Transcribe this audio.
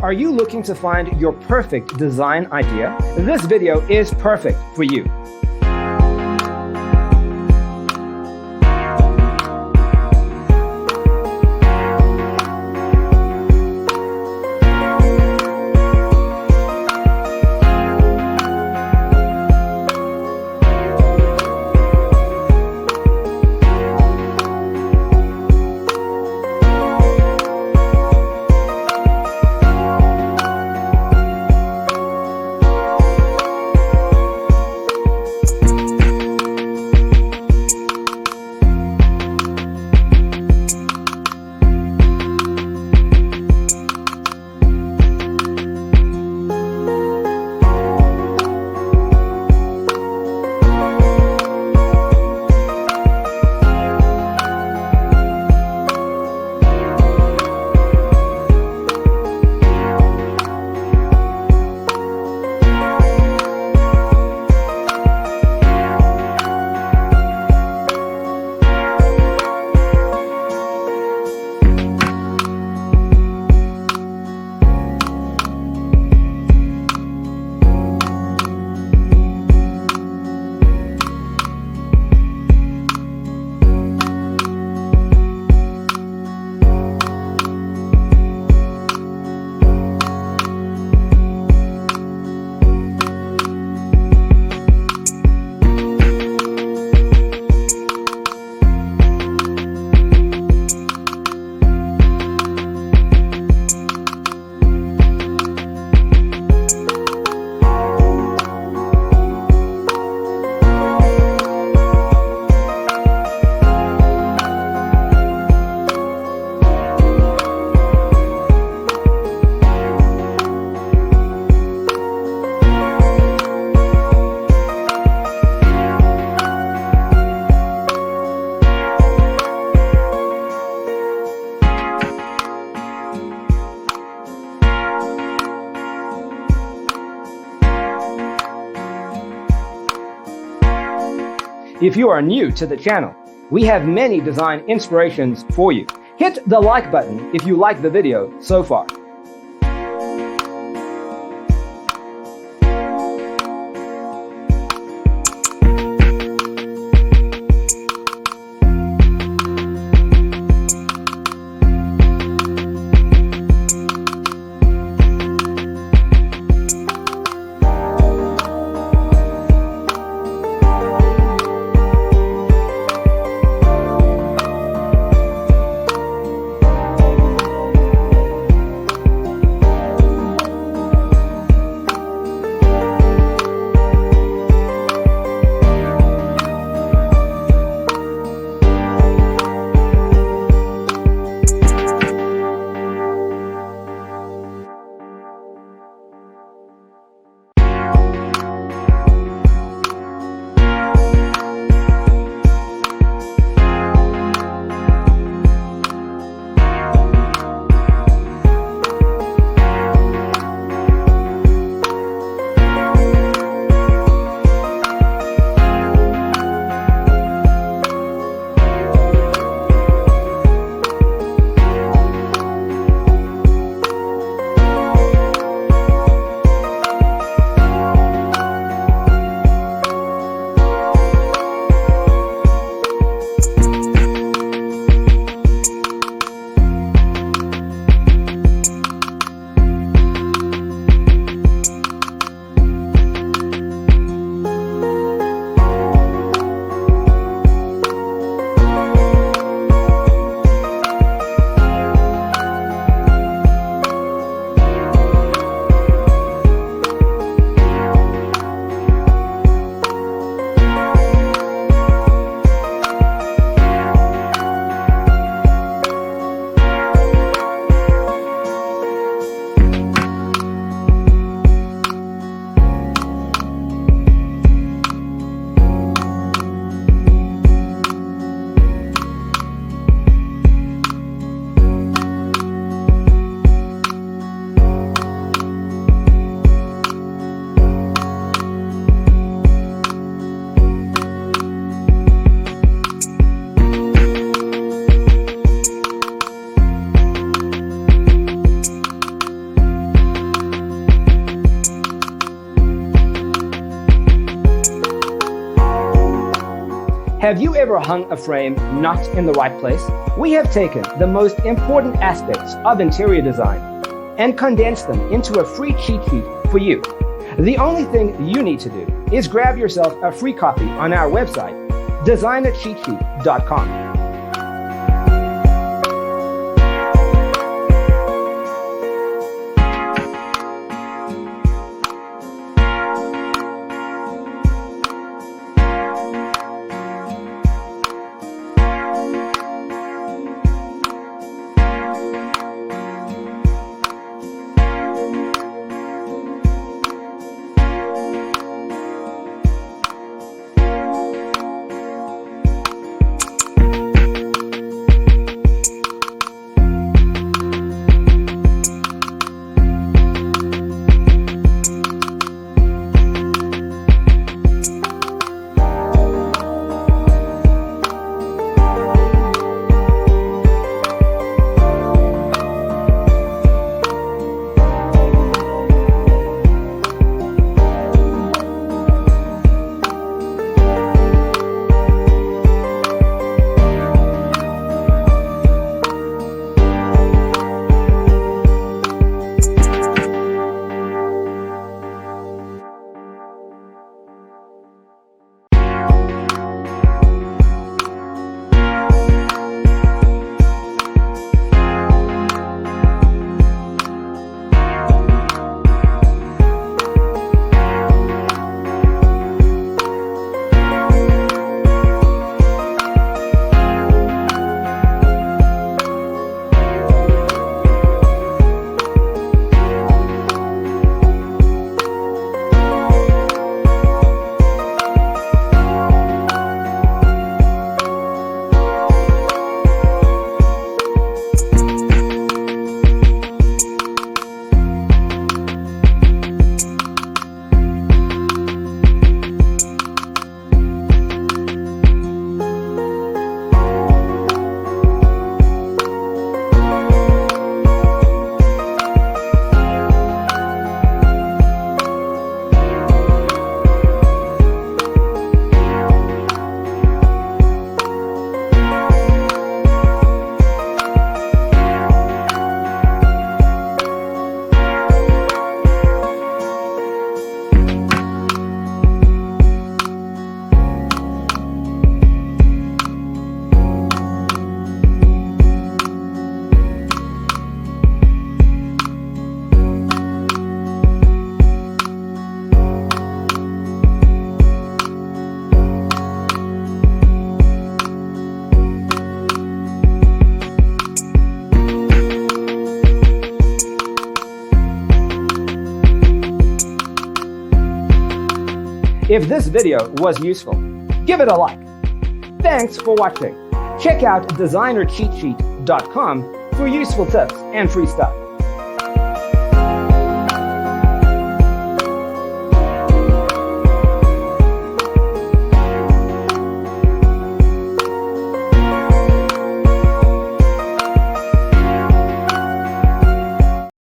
Are you looking to find your perfect design idea? This video is perfect for you. If you are new to the channel, we have many design inspirations for you. Hit the like button if you like the video so far. Have you ever hung a frame not in the right place? We have taken the most important aspects of interior design and condensed them into a free cheat sheet for you. The only thing you need to do is grab yourself a free copy on our website, designercheatsheet.com. If this video was useful, give it a like. Thanks for watching. Check out designercheatsheet.com for useful tips and free stuff.